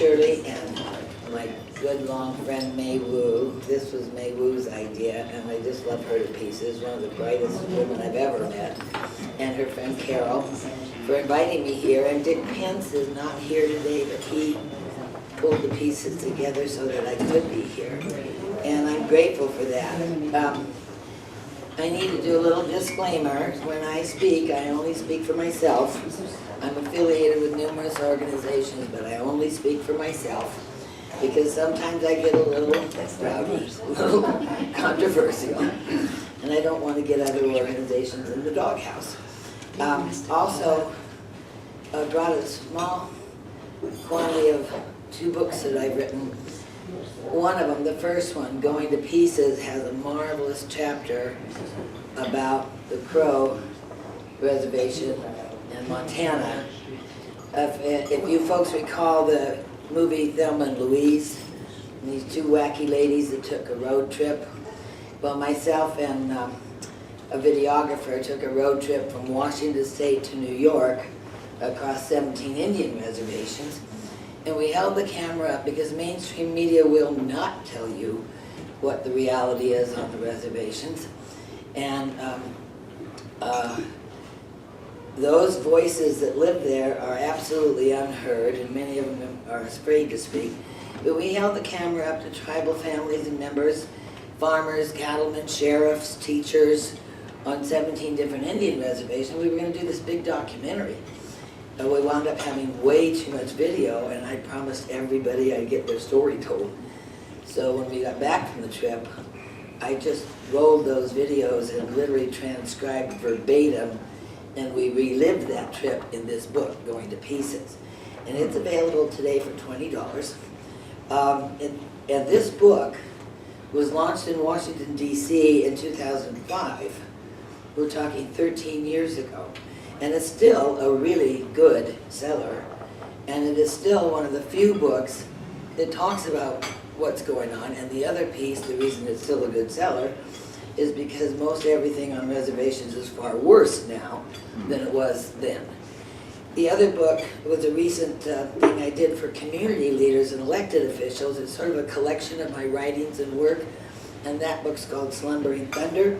Shirley and my good long friend May Wu. This was May Wu's idea, and I just love her to pieces. One of the brightest women I've ever met. And her friend Carol for inviting me here. And Dick Pence is not here today, but he pulled the pieces together so that I could be here. And I'm grateful for that. I need to do a little disclaimer. When I speak, I only speak for myself. I'm affiliated with numerous organizations, but I only speak for myself because sometimes I get a little rowdy, a little controversial, and I don't want to get other organizations in the doghouse. Also, I brought a small quantity of 2 books that I've written. One of them, the first one, Going to Pieces, has a marvelous chapter about the Crow Reservation in Montana. If you folks recall the movie Thelma and Louise, and these 2 wacky ladies that took a road trip, well, myself and a videographer took a road trip from Washington State to New York across 17 Indian reservations. And we held the camera up because mainstream media will not tell you what the reality is on the reservations. And those voices that live there are absolutely unheard, and many of them are afraid to speak. But we held the camera up to tribal families and members, farmers, cattlemen, sheriffs, teachers, on 17 different Indian reservations. We were going to do this big documentary. We wound up having way too much video, and I promised everybody I'd get their story told. So when we got back from the trip, I just rolled those videos and literally transcribed verbatim, and we relived that trip in this book, Going to Pieces. And it's available today for $20. And this book was launched in Washington, D.C. in 2005. We're talking 13 years ago. And it's still a really good seller. And it is still one of the few books that talks about what's going on. And the other piece, the reason it's still a good seller, is because most everything on reservations is far worse now than it was then. The other book was a recent thing I did for community leaders and elected officials. It's sort of a collection of my writings and work. And that book's called Slumbering Thunder.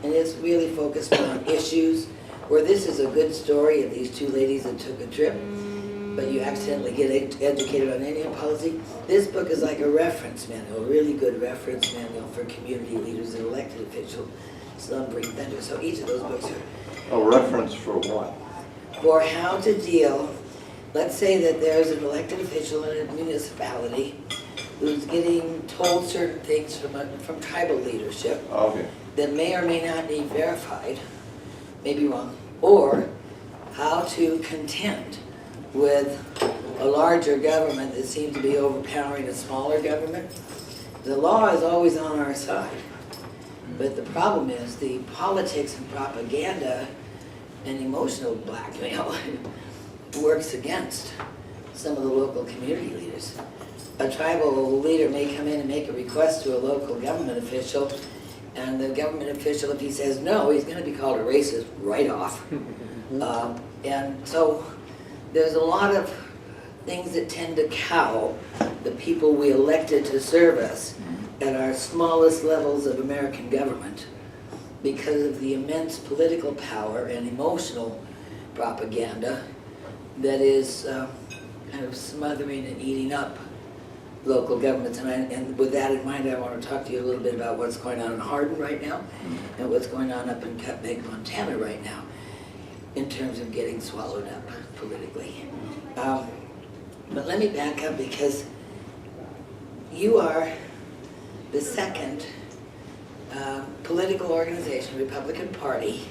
And it's really focused on issues where this is a good story of these 2 ladies that took a trip, but you accidentally get educated on Indian policy. This book is like a reference manual, a really good reference manual for community leaders and elected officials, Slumbering Thunder. So each of those books are... A reference for what? For how to deal, let's say that there's an elected official in a municipality who's getting told certain things from tribal leadership that may or may not be verified, maybe wrong, or how to contend with a larger government that seems to be overpowering a smaller government. The law is always on our side, but the problem is the politics and propaganda and emotional blackmail works against some of the local community leaders. A tribal leader may come in and make a request to a local government official, and the government official, if he says no, he's going to be called a racist right off. And so there's a lot of things that tend to cow the people we elected to serve us at our smallest levels of American government because of the immense political power and emotional propaganda that is kind of smothering and eating up local governments. And with that in mind, I want to talk to you a little bit about what's going on in Hardin right now and what's going on up in Cutbank, Montana right now in terms of getting swallowed up politically. But let me back up because you are the second political organization, Republican Party,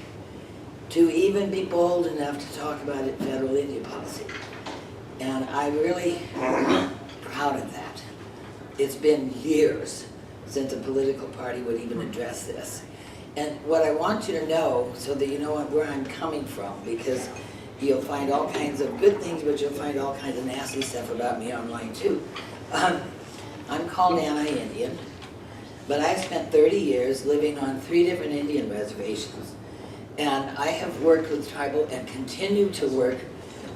to even be bold enough to talk about it federal Indian policy. And I'm really proud of that. It's been years since a political party would even address this. And what I want you to know, so that you know where I'm coming from, because you'll find all kinds of good things, but you'll find all kinds of nasty stuff about me online too. I'm called anti-Indian, but I spent 30 years living on 3 different Indian reservations. And I have worked with tribal and continue to work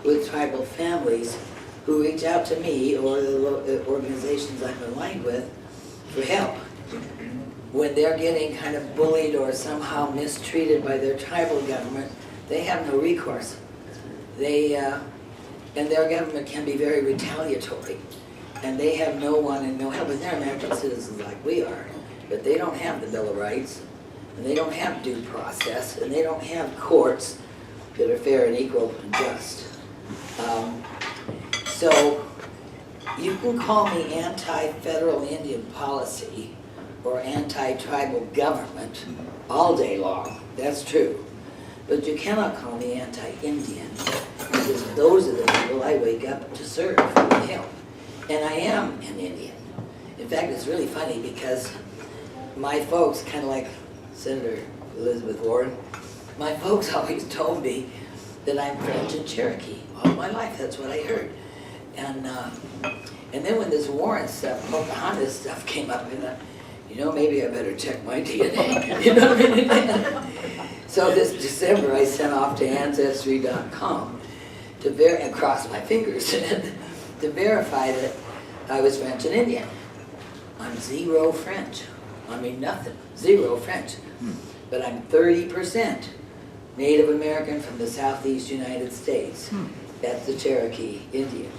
with tribal families who reach out to me or the organizations I'm aligned with for help when they're getting kind of bullied or somehow mistreated by their tribal government. They have no recourse. And their government can be very retaliatory. And they have no one and no help. And they're American citizens like we are. But they don't have the Bill of Rights. And they don't have due process. And they don't have courts that are fair and equal and just. So you can call me anti-federal Indian policy or anti-tribal government all day long. That's true. But you cannot call me anti-Indian, because those are the people I wake up to serve and help. And I am an Indian. In fact, it's really funny because my folks, kind of like Senator Elizabeth Warren, my folks always told me that I'm French and Cherokee all my life. That's what I heard. And then when this Warren stuff, Pocahontas stuff came up, and you know, maybe I better check my DNA. You know what I mean? So this December, I sent off to Ancestry.com and crossed my fingers to verify that I was French and Indian. I'm zero French. I mean nothing. Zero French. But I'm 30% Native American from the Southeast United States. That's the Cherokee Indian.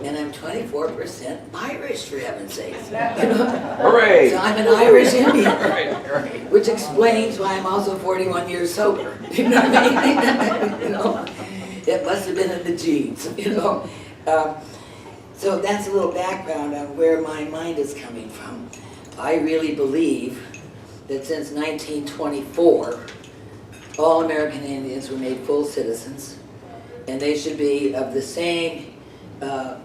And I'm 24% Irish, for heaven's sake. You know? Hooray! So I'm an Irish Indian, which explains why I'm also 41 years sober. You know what I mean? You know, it must have been in the genes. You know, so that's a little background on where my mind is coming from. I really believe that since 1924, all American Indians were made full citizens, and they should be of the same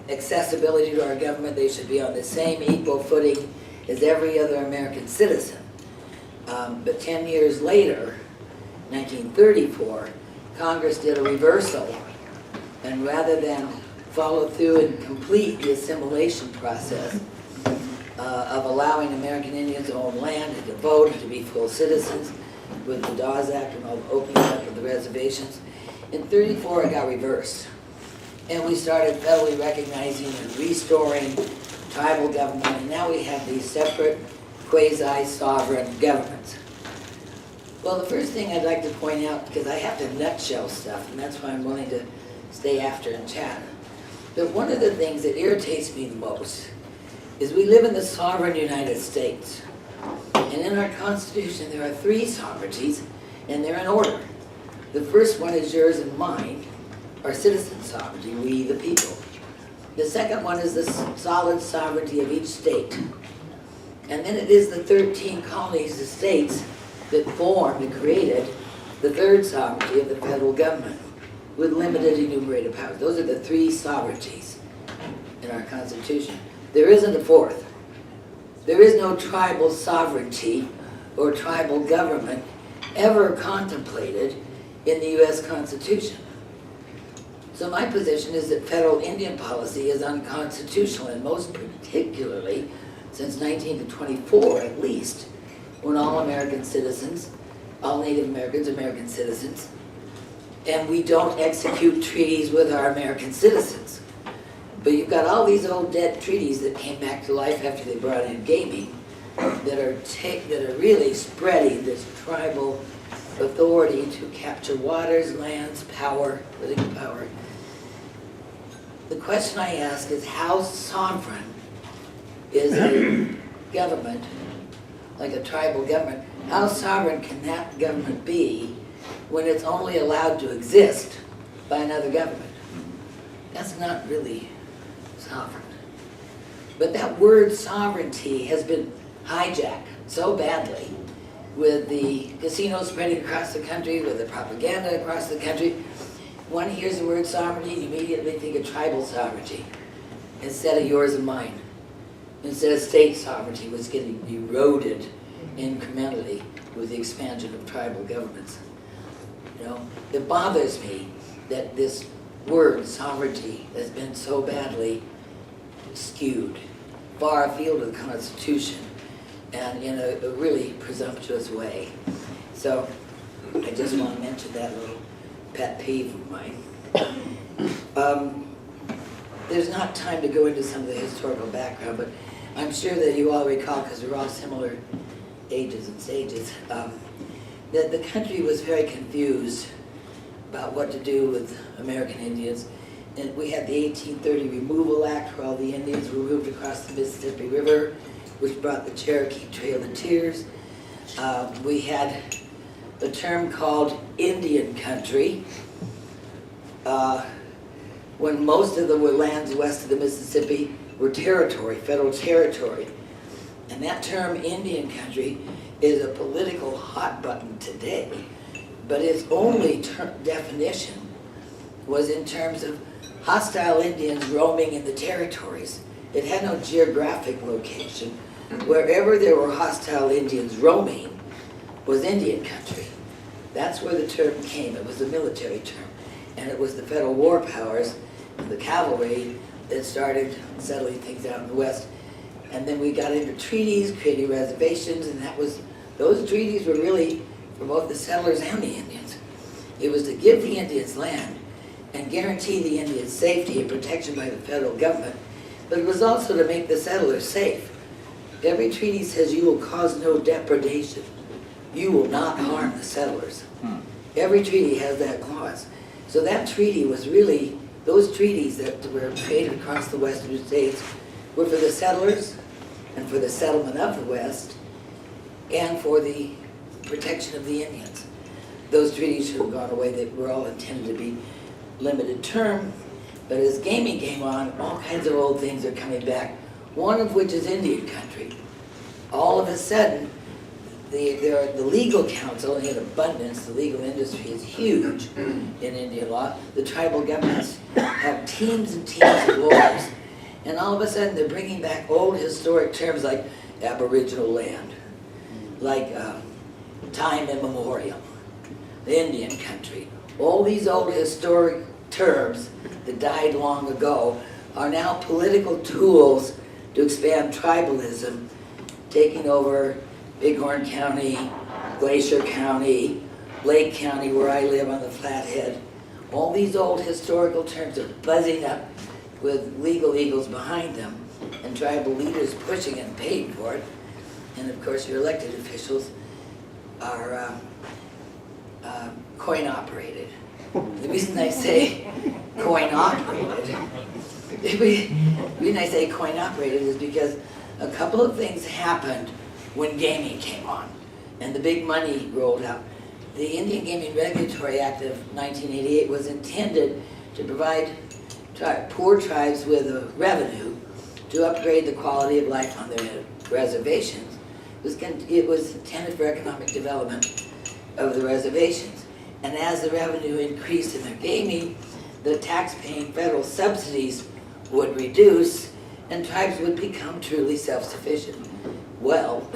accessibility to our government. They should be on the same equal footing as every other American citizen. But 10 years later, 1934, Congress did a reversal, and rather than follow through and complete the assimilation process of allowing American Indians to own land and to vote and to be full citizens with the Dawes Act and all the opening up of the reservations, in 34 it got reversed. And we started federally recognizing and restoring tribal government, and now we have these separate quasi-sovereign governments. Well, the first thing I'd like to point out, because I have to nutshell stuff, and that's why I'm willing to stay after and chat, but one of the things that irritates me the most is we live in the sovereign United States. And in our Constitution there are 3 sovereignties, and they're in order. The first one is yours and mine, our citizen sovereignty, we the people. The second one is the solid sovereignty of each state. And then it is the 13 colonies, the states, that formed and created the third sovereignty of the federal government with limited enumerated powers. Those are the 3 sovereignties in our Constitution. There isn't a fourth. There is no tribal sovereignty or tribal government ever contemplated in the U.S. Constitution. So my position is that federal Indian policy is unconstitutional, and most particularly since 1924 at least, when all American citizens, all Native Americans, American citizens, and we don't execute treaties with our American citizens. But you've got all these old dead treaties that came back to life after they brought in gaming that are really spreading this tribal authority to capture waters, lands, power, political power. The question I ask is, how sovereign is a government, like a tribal government, how sovereign can that government be when it's only allowed to exist by another government? That's not really sovereign. But that word sovereignty has been hijacked so badly with the casinos spreading across the country, with the propaganda across the country. One hears the word sovereignty, you immediately think of tribal sovereignty instead of yours and mine. Instead of state sovereignty was getting eroded incrementally with the expansion of tribal governments. You know, it bothers me that this word sovereignty has been so badly skewed, far afield of the Constitution, and in a really presumptuous way. So I just want to mention that little pet peeve of mine. there's not time to go into some of the historical background, but I'm sure that you all recall, because we're all similar ages and stages, that the country was very confused about what to do with American Indians. And we had the 1830 Removal Act, where all the Indians were moved across the Mississippi River, which brought the Cherokee Trail of Tears. We had a term called Indian Country, when most of the lands west of the Mississippi were territory, federal territory. And that term, Indian Country, is a political hot button today, but its only definition was in terms of hostile Indians roaming in the territories. It had no geographic location. Wherever there were hostile Indians roaming was Indian Country. That's where the term came. It was a military term. And it was the federal war powers and the cavalry that started settling things out in the West. And then we got into treaties, creating reservations, and those treaties were really for both the settlers and the Indians. It was to give the Indians land and guarantee the Indians safety and protection by the federal government, but it was also to make the settlers safe. Every treaty says you will cause no depredation. You will not harm the settlers. Every treaty has that clause. So that treaty was really, those treaties that were created across the western states were for the settlers and for the settlement of the West and for the protection of the Indians. Those treaties should have gone away. They were all intended to be limited term, but as gaming came on, all kinds of old things are coming back, one of which is Indian Country. All of a sudden, the legal council in abundance, the legal industry is huge in Indian law. The tribal governments have teams and teams of lawyers, and all of a sudden they're bringing back old historic terms like Aboriginal land, like time immemorial, Indian Country. All these old historic terms that died long ago are now political tools to expand tribalism, taking over Bighorn County, Glacier County, Lake County, where I live on the Flathead. All these old historical terms are buzzing up with legal eagles behind them and tribal leaders pushing and paying for it. And of course your elected officials are coin operated. The reason I say coin operated, the reason I say coin operated is because a couple of things happened when gaming came on and the big money rolled out. The Indian Gaming Regulatory Act of 1988 was intended to provide poor tribes with a revenue to upgrade the quality of life on their reservations. It was intended for economic development of the reservations. And as the revenue increased in their gaming, the tax-paying federal subsidies would reduce and tribes would become truly self-sufficient. Well,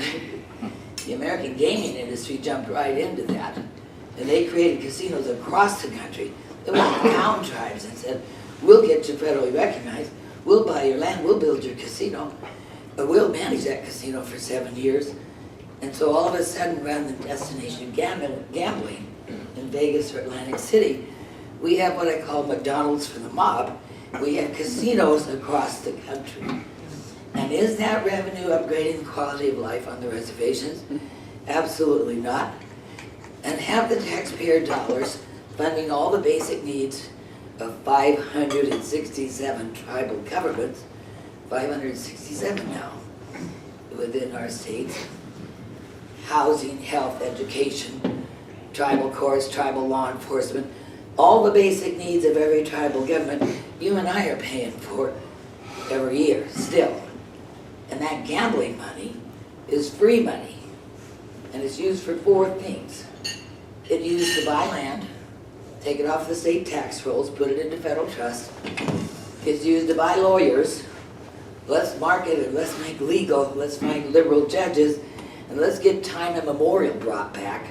the American gaming industry jumped right into that, and they created casinos across the country. They went to town tribes and said, we'll get you federally recognized, we'll buy your land, we'll build your casino, but we'll manage that casino for 7 years. And so all of a sudden, rather than destination gambling in Vegas or Atlantic City, we have what I call McDonald's for the mob. We have casinos across the country. And is that revenue upgrading the quality of life on the reservations? Absolutely not. And have the taxpayer dollars funding all the basic needs of 567 tribal governments, 567 now within our states, housing, health, education, tribal courts, tribal law enforcement, all the basic needs of every tribal government, you and I are paying for every year still. And that gambling money is free money. And it's used for 4 things. It's used to buy land, take it off the state tax rolls, put it into federal trust. It's used to buy lawyers. Let's market it, let's make legal, let's find liberal judges, and let's get time immemorial brought back.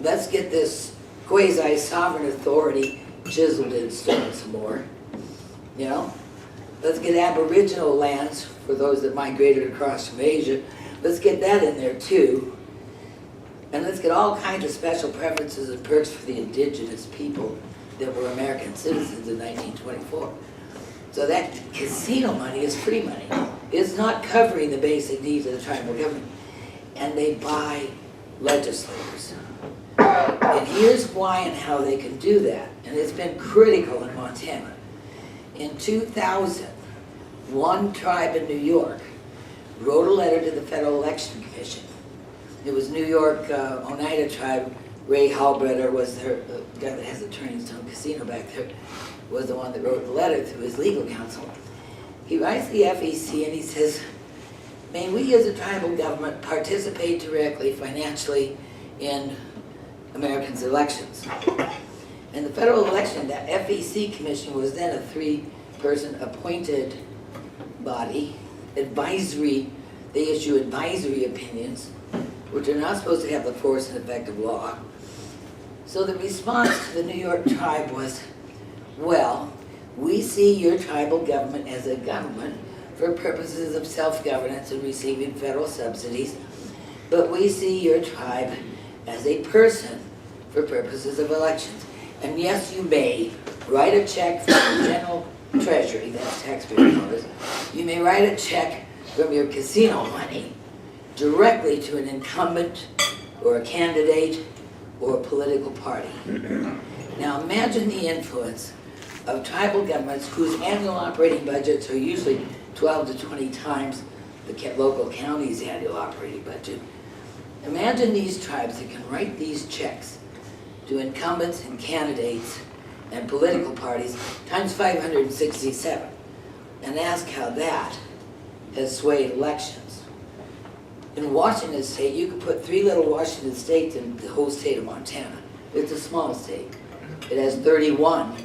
Let's get this quasi-sovereign authority chiseled in stone some more. You know? Let's get Aboriginal lands for those that migrated across from Asia. Let's get that in there too. And let's get all kinds of special preferences and perks for the indigenous people that were American citizens in 1924. So that casino money is free money. It's not covering the basic needs of the tribal government. And they buy legislators. And here's why and how they can do that. And it's been critical in Montana. In 2000, one tribe in New York wrote a letter to the Federal Election Commission. It was New York Oneida tribe. Ray Halbreder was their guy that has the Turning Stone Casino back there, was the one that wrote the letter through his legal counsel. He writes the FEC and he says, may we as a tribal government participate directly financially in Americans' elections. And the federal election, that FEC commission was then a 3-person appointed body, advisory, they issue advisory opinions, which are not supposed to have the force and effect of law. So the response to the New York tribe was, well, we see your tribal government as a government for purposes of self-governance and receiving federal subsidies, but we see your tribe as a person for purposes of elections. And yes, you may write a check from the general treasury, that's taxpayer dollars, you may write a check from your casino money directly to an incumbent or a candidate or a political party. Now imagine the influence of tribal governments whose annual operating budgets are usually 12 to 20 times the local county's annual operating budget. Imagine these tribes that can write these checks to incumbents and candidates and political parties times 567 and ask how that has swayed elections. In Washington state, you could put 3 little Washington states in the whole state of Montana. It's a small state. It has 31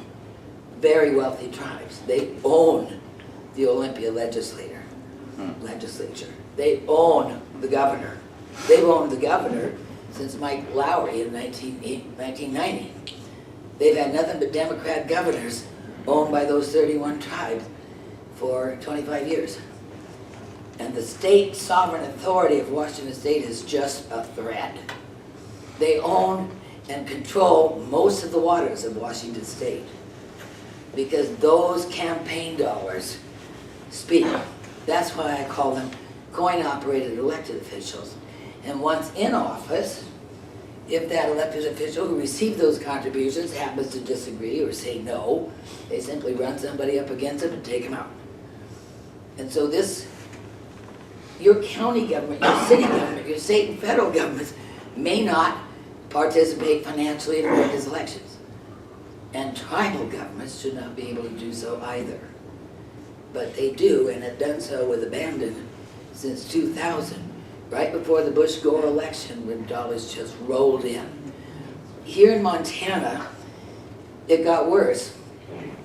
very wealthy tribes. They own the Olympia legislature. They own the governor. They've owned the governor since Mike Lowry in 1990. They've had nothing but Democrat governors owned by those 31 tribes for 25 years. And the state sovereign authority of Washington state is just a thread. They own and control most of the waters of Washington state because those campaign dollars speak. That's why I call them coin-operated elected officials. And once in office, if that elected official who received those contributions happens to disagree or say no, they simply run somebody up against them and take them out. And so this, your county government, your city government, your state and federal governments may not participate financially in America's elections. And tribal governments should not be able to do so either. But they do, and have done so with abandon since 2000, right before the Bush-Gore election when dollars just rolled in. Here in Montana, it got worse.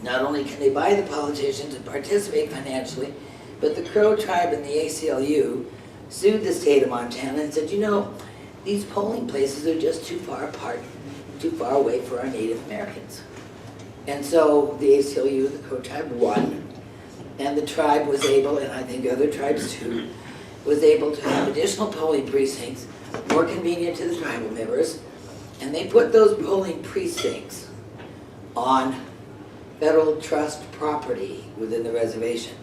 Not only can they buy the politicians and participate financially, but the Crow tribe and the ACLU sued the state of Montana and said, you know, these polling places are just too far apart, too far away for our Native Americans. And so the ACLU, the Crow tribe, won. And the tribe was able, and I think other tribes too, was able to have additional polling precincts, more convenient to the tribal members, and they put those polling precincts on federal trust property within the reservation,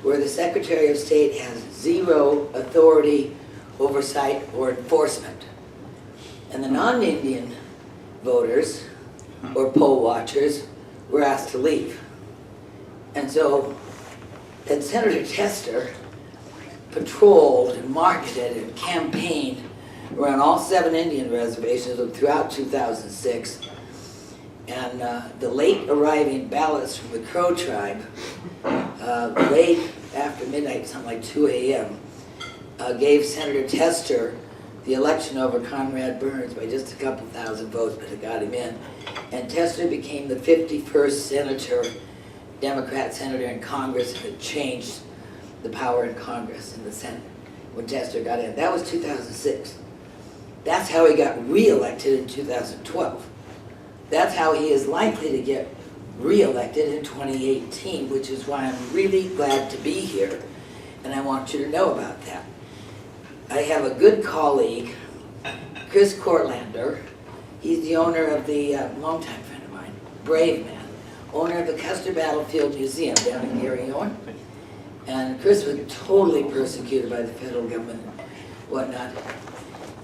where the Secretary of State has zero authority, oversight, or enforcement. And the non-Indian voters, or poll watchers, were asked to leave. And so, and Senator Tester patrolled and marketed and campaigned around all 7 Indian reservations throughout 2006. And the late arriving ballots from the Crow tribe, late after midnight, something like 2 a.m., gave Senator Tester the election over Conrad Burns by just a couple thousand votes, but it got him in. And Tester became the 51st senator, Democrat senator in Congress, and it changed the power in Congress and the Senate when Tester got in. That was 2006. That's how he got re-elected in 2012. That's how he is likely to get re-elected in 2018, which is why I'm really glad to be here, and I want you to know about that. I have a good colleague, Chris Cortlander. He's the owner of the longtime friend of mine, brave man, owner of the Custer Battlefield Museum down in Gary, Owen. And Chris was totally persecuted by the federal government and whatnot.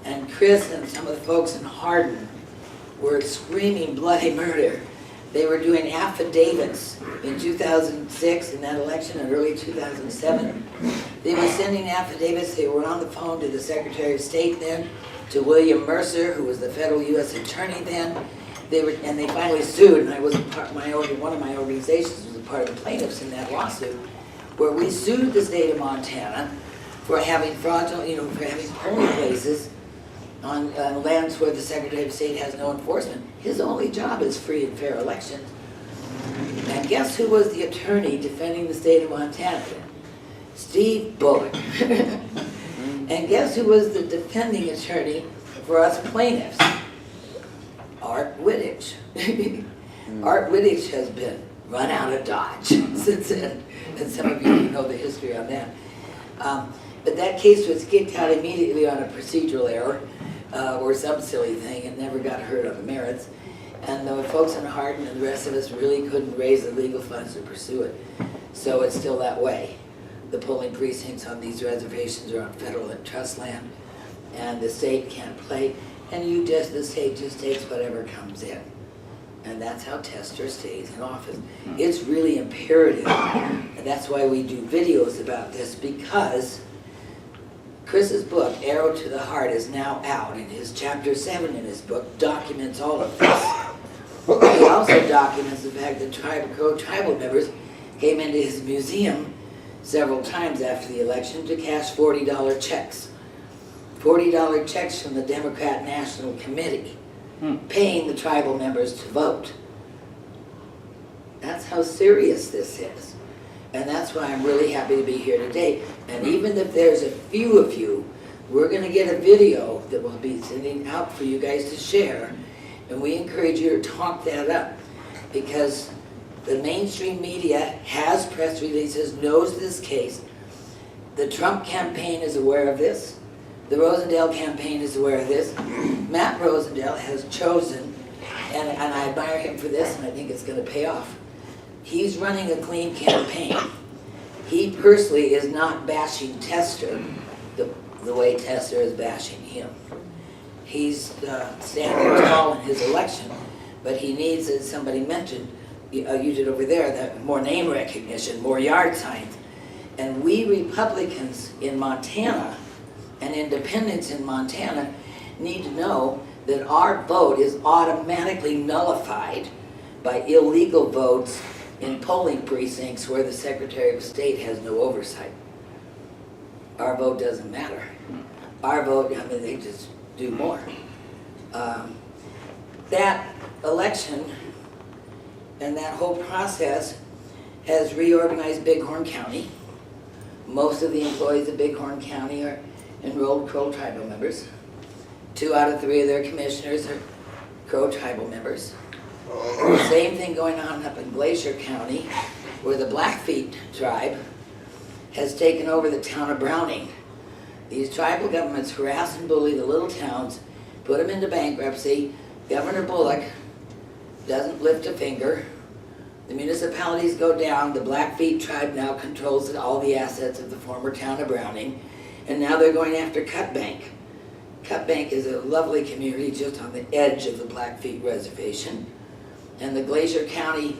And Chris and some of the folks in Hardin were screaming bloody murder. They were doing affidavits in 2006 in that election and early 2007. They were sending affidavits. They were on the phone to the Secretary of State then, to William Mercer, who was the federal U.S. attorney then. And they finally sued, and I was one of my organizations was a part of the plaintiffs in that lawsuit, where we sued the state of Montana for having fraudulent, for having polling places on lands where the Secretary of State has no enforcement. His only job is free and fair elections. And guess who was the attorney defending the state of Montana? Steve Bullock. And guess who was the defending attorney for us plaintiffs? Art Wittich. Art Wittich has been run out of Dodge since then, and some of you know the history on that. But that case was kicked out immediately on a procedural error, or some silly thing. It never got heard on the merits. And the folks in Hardin and the rest of us really couldn't raise the legal funds to pursue it. So it's still that way. The polling precincts on these reservations are on federal and trust land, and the state can't play, and the state just takes whatever comes in. And that's how Tester stays in office. It's really imperative, and that's why we do videos about this, because Chris's book, Arrow to the Heart, is now out, and his chapter 7 in his book documents all of this. He also documents the fact that tribal members came into his museum several times after the election to cash $40 checks. $40 checks from the Democrat National Committee, paying the tribal members to vote. That's how serious this is. And that's why I'm really happy to be here today. And even if there's a few of you, we're going to get a video that we'll be sending out for you guys to share. And we encourage you to talk that up, because the mainstream media has press releases, knows this case. The Trump campaign is aware of this. The Rosendale campaign is aware of this. Matt Rosendale has chosen, and I admire him for this, and I think it's going to pay off. He's running a clean campaign. He personally is not bashing Tester the way Tester is bashing him. He's standing tall in his election, but he needs, as somebody mentioned, you did over there, that more name recognition, more yard signs. And we Republicans in Montana and independents in Montana need to know that our vote is automatically nullified by illegal votes in polling precincts where the Secretary of State has no oversight. Our vote doesn't matter. Our vote, they just do more. That election and that whole process has reorganized Bighorn County. Most of the employees of Bighorn County are enrolled Crow tribal members. 2 out of 3 of their commissioners are Crow tribal members. Same thing going on up in Glacier County, where the Blackfeet tribe has taken over the town of Browning. These tribal governments harass and bully the little towns, put them into bankruptcy. Governor Bullock doesn't lift a finger. The municipalities go down. The Blackfeet tribe now controls all the assets of the former town of Browning. And now they're going after Cutbank. Cutbank is a lovely community just on the edge of the Blackfeet Reservation. And the Glacier County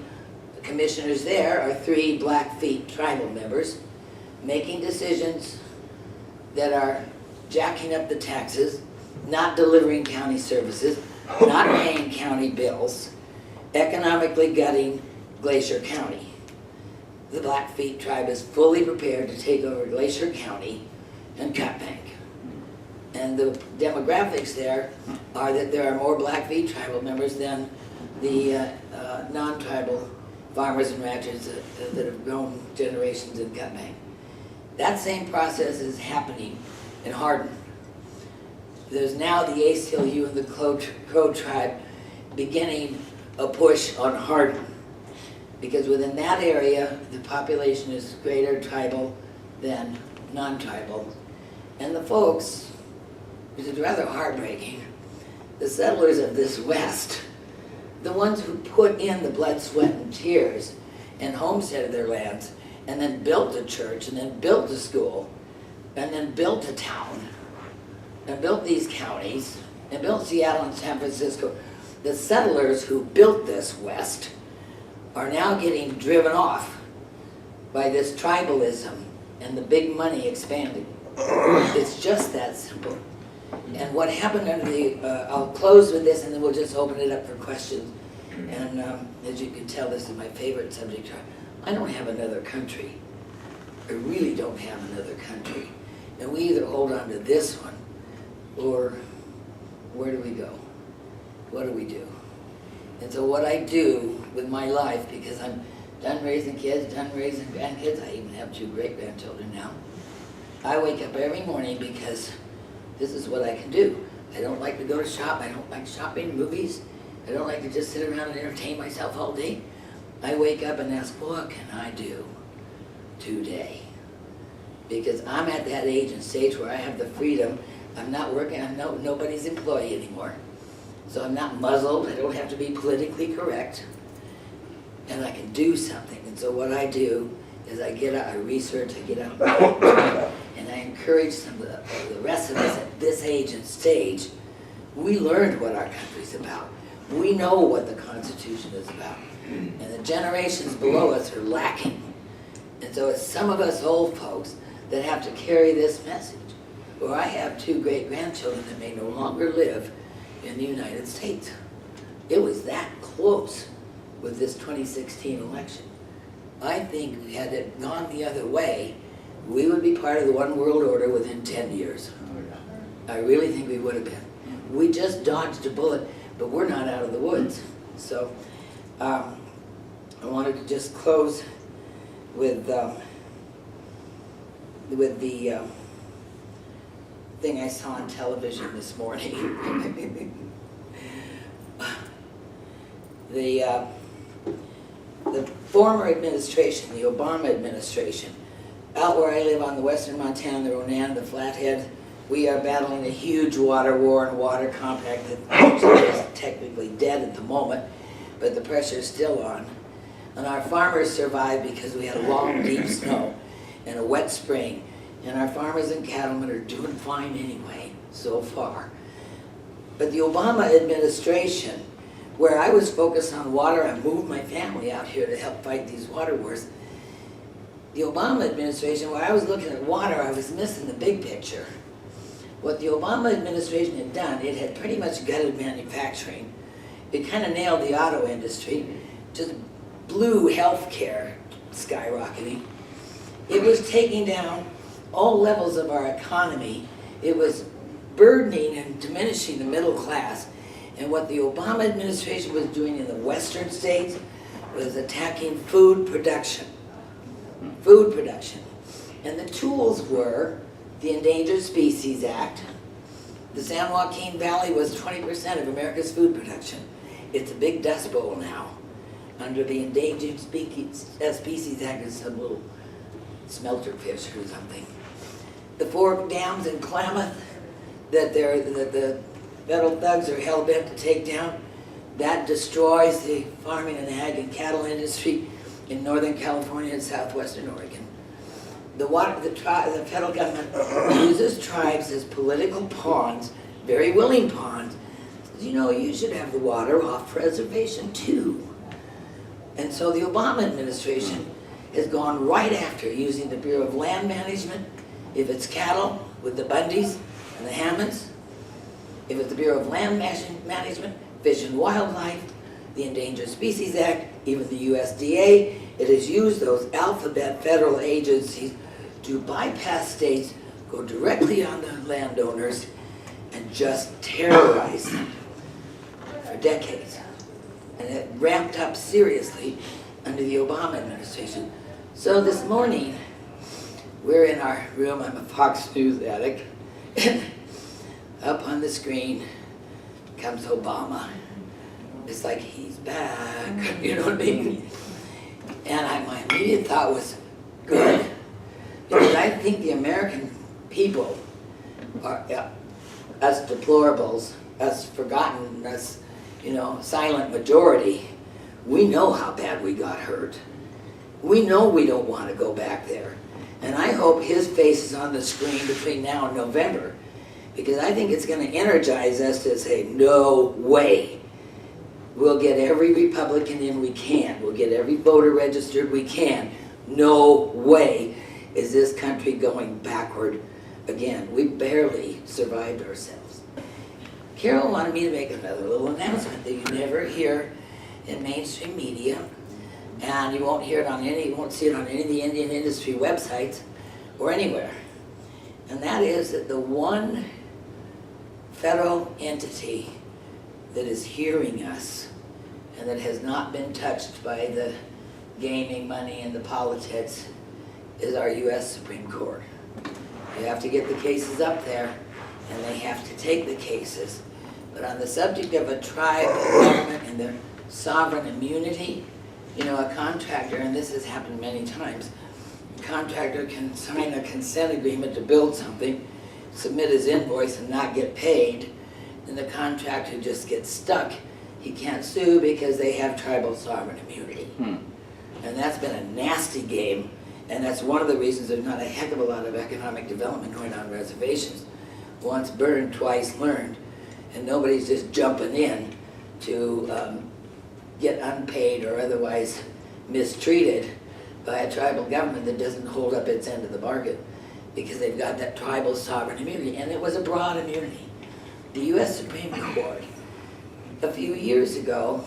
commissioners there are 3 Blackfeet tribal members making decisions that are jacking up the taxes, not delivering county services, not paying county bills, economically gutting Glacier County. The Blackfeet tribe is fully prepared to take over Glacier County and Cutbank. And the demographics there are that there are more Blackfeet tribal members than the non-tribal farmers and ranchers that have grown generations in Cutbank. That same process is happening in Hardin. There's now the ACLU and the Crow tribe beginning a push on Hardin, because within that area the population is greater tribal than non-tribal. And the folks, which is rather heartbreaking, the settlers of this West the ones who put in the blood, sweat, and tears and homesteaded their lands, and then built a church, and then built a school, and then built a town, and built these counties, and built Seattle and San Francisco. The settlers who built this West are now getting driven off by this tribalism and the big money expanding. It's just that simple. And what happened under the, I'll close with this and then we'll just open it up for questions. And as you can tell, this is my favorite subject. I don't have another country. I really don't have another country. And we either hold on to this one, or where do we go? What do we do? And so what I do with my life, because I'm done raising kids, done raising grandkids, I even have 2 great-grandchildren now. I wake up every morning because this is what I can do. I don't like to go to shop. I don't like shopping, movies. I don't like to just sit around and entertain myself all day. I wake up and ask, what can I do today? Because I'm at that age and stage where I have the freedom. I'm not working, I'm nobody's employee anymore. So I'm not muzzled, I don't have to be politically correct. And I can do something. And so what I do is I get out, I research, I get out, and I encourage some of the rest of us at this age and stage. We learned what our country's about. We know what the Constitution is about. And the generations below us are lacking. And so it's some of us old folks that have to carry this message. Or I have 2 great-grandchildren that may no longer live in the United States. It was that close with this 2016 election. I think had it gone the other way, we would be part of the one world order within 10 years. I really think we would have been. We just dodged a bullet, but we're not out of the woods. So I wanted to just close with the thing I saw on television this morning. The former administration, the Obama administration, out where I live on the western Montana, the Ronan, the Flathead, we are battling a huge water war and water compact that is technically dead at the moment, but the pressure is still on. And our farmers survived because we had a long, deep snow and a wet spring. And our farmers and cattlemen are doing fine anyway, so far. But the Obama administration, where I was focused on water, I moved my family out here to help fight these water wars. The Obama administration, where I was looking at water, I was missing the big picture. What the Obama administration had done, it had pretty much gutted manufacturing. It kind of nailed the auto industry, just blew healthcare skyrocketing. It was taking down all levels of our economy. It was burdening and diminishing the middle class. And what the Obama administration was doing in the western states was attacking food production. Food production. And the tools were the Endangered Species Act. The San Joaquin Valley was 20% of America's food production. It's a big dust bowl now. Under the Endangered Species Act, it's some little smelter fish or something. The 4 dams in Klamath that the federal thugs are hell-bent to take down, that destroys the farming and ag and cattle industry in Northern California and southwestern Oregon. The federal government uses tribes as political pawns, very willing pawns. You know, you should have the water off reservation too. And so the Obama administration has gone right after using the Bureau of Land Management, if it's cattle, with the Bundys and the Hammonds. If it's the Bureau of Land Management, Fish and Wildlife, the Endangered Species Act, even the USDA, it has used those alphabet federal agencies to bypass states, go directly on the landowners, and just terrorize them for decades. And it ramped up seriously under the Obama administration. So this morning, we're in our room, I'm a Fox News addict, and up on the screen comes Obama. It's like, he's back, you know what I mean? And my immediate thought was, good, because I think the American people are, us deplorables, us forgotten, us silent majority, we know how bad we got hurt. We know we don't want to go back there. And I hope his face is on the screen between now and November, because I think it's going to energize us to say, no way. We'll get every Republican in we can. We'll get every voter registered we can. No way is this country going backward again. We barely survived ourselves. Carol wanted me to make another little announcement that you never hear in mainstream media, and you won't hear it on you won't see it on any of the Indian industry websites or anywhere. And that is that the one federal entity that is hearing us and that has not been touched by the gaming money and the politics is our U.S. Supreme Court. You have to get the cases up there, and they have to take the cases. But on the subject of a tribe and government and their sovereign immunity, a contractor, and this has happened many times, a contractor can sign a consent agreement to build something, submit his invoice and not get paid, and the contractor just gets stuck. He can't sue because they have tribal sovereign immunity. And that's been a nasty game, and that's one of the reasons there's not a heck of a lot of economic development going on reservations. Once burned, twice learned, and nobody's just jumping in to get unpaid or otherwise mistreated by a tribal government that doesn't hold up its end of the bargain, because they've got that tribal sovereign immunity, and it was a broad immunity. The U.S. Supreme Court, a few years ago,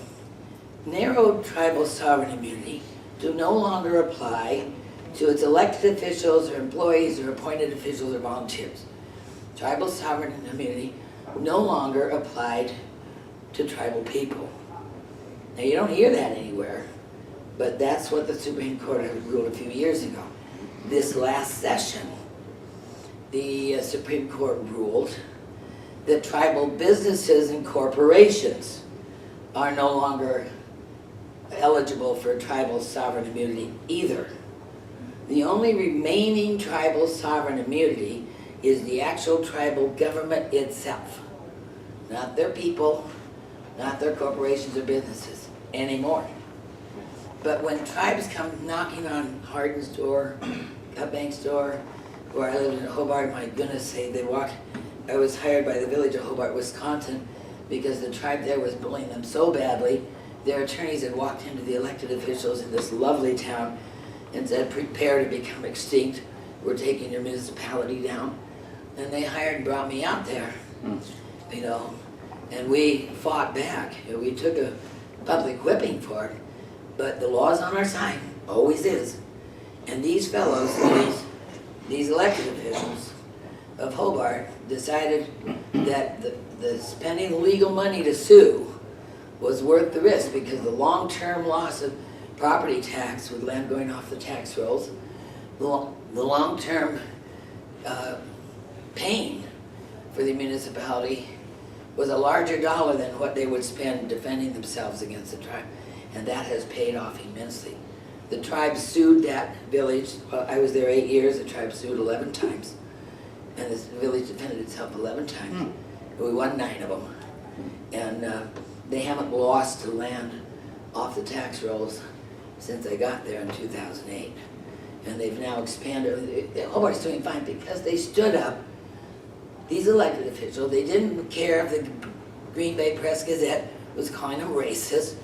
narrowed tribal sovereign immunity to no longer apply to its elected officials or employees or appointed officials or volunteers. Tribal sovereign immunity no longer applied to tribal people. Now, you don't hear that anywhere, but that's what the Supreme Court had ruled a few years ago. This last session, the Supreme Court ruled that tribal businesses and corporations are no longer eligible for tribal sovereign immunity either. The only remaining tribal sovereign immunity is the actual tribal government itself, not their people, not their corporations or businesses anymore. But when tribes come knocking on Hardin's door, Cutbank's door, where I lived in Hobart, my goodness, I was hired by the village of Hobart, Wisconsin, because the tribe there was bullying them so badly. Their attorneys had walked into the elected officials in this lovely town and said, prepare to become extinct. We're taking your municipality down. And they hired and brought me out there, and we fought back. We took a public whipping for it, but the law's on our side, always is. And these fellows, these elected officials of Hobart decided that the spending the legal money to sue was worth the risk, because the long-term loss of property tax with land going off the tax rolls, the long-term pain for the municipality was a larger dollar than what they would spend defending themselves against the tribe, and that has paid off immensely. The tribe sued that village. I was there 8 years. The tribe sued 11 times, and this village defended itself 11 times. We won 9 of them, and they haven't lost the land off the tax rolls since I got there in 2008, and they've now expanded. Hobart's doing fine because they stood up. These elected officials, they didn't care if the Green Bay Press-Gazette was calling them racist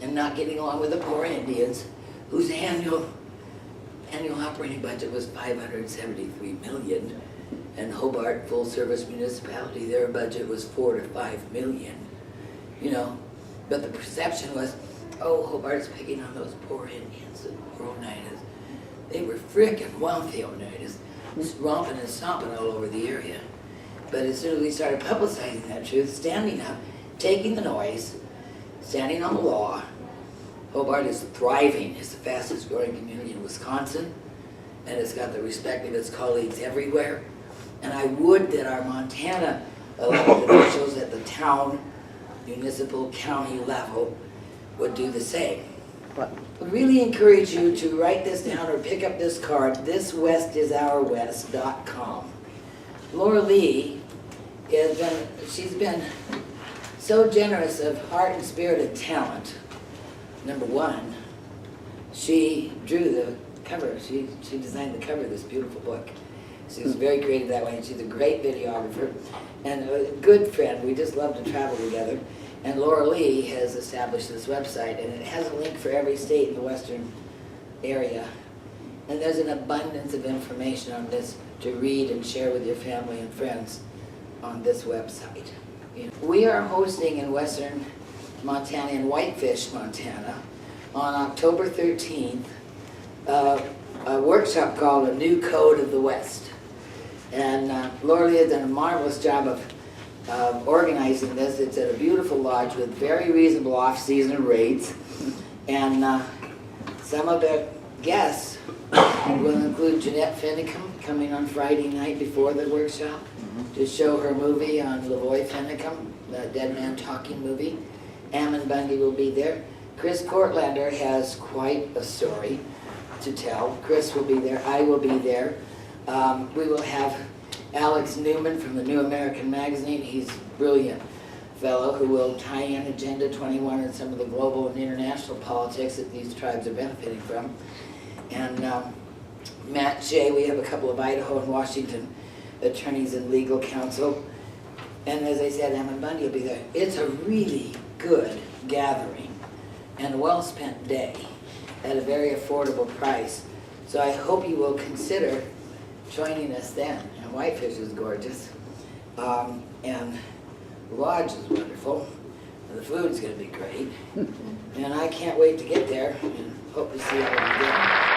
and not getting along with the poor Indians, whose annual operating budget was $573 million, and Hobart, full-service municipality, their budget was $4 to $5 million. But the perception was, oh, Hobart's picking on those poor Indians, the poor Oneidas. They were frickin' wealthy Oneidas, just romping and stomping all over the area. But as soon as we started publicizing that truth, standing up, taking the noise, standing on the law, Hobart is thriving. It's the fastest growing community in Wisconsin, and it's got the respect of its colleagues everywhere. And I would that our Montana elected officials at the town, municipal, county level would do the same. I would really encourage you to write this down or pick up this card, thiswestisourwest.com. Laura Lee she's been so generous of heart and spirit and talent. Number one, she drew the cover. She designed the cover of this beautiful book. She was very creative that way, and she's a great videographer and a good friend. We just love to travel together. And Laura Lee has established this website, and it has a link for every state in the western area. And there's an abundance of information on this to read and share with your family and friends on this website. We are hosting in western Montana, in Whitefish, Montana, on October 13th, a workshop called A New Code of the West. And Laura Lee has done a marvelous job of organizing this. It's at a beautiful lodge with very reasonable off-season rates. And some of the guests will include Jeanette Finicum coming on Friday night before the workshop to show her movie on Lavoy Finicum, the Dead Man Talking movie. Ammon Bundy will be there. Chris Cortlander has quite a story to tell. Chris will be there. I will be there. We will have Alex Newman from the New American Magazine. He's a brilliant fellow who will tie in Agenda 21 and some of the global and international politics that these tribes are benefiting from. And Matt Shea, we have a couple of Idaho and Washington attorneys and legal counsel. And as I said, Ammon Bundy will be there. It's a really good gathering and a well-spent day at a very affordable price. So I hope you will consider joining us then. And Whitefish is gorgeous. And the lodge is wonderful. And the food's going to be great. And I can't wait to get there and hope to see all of you again.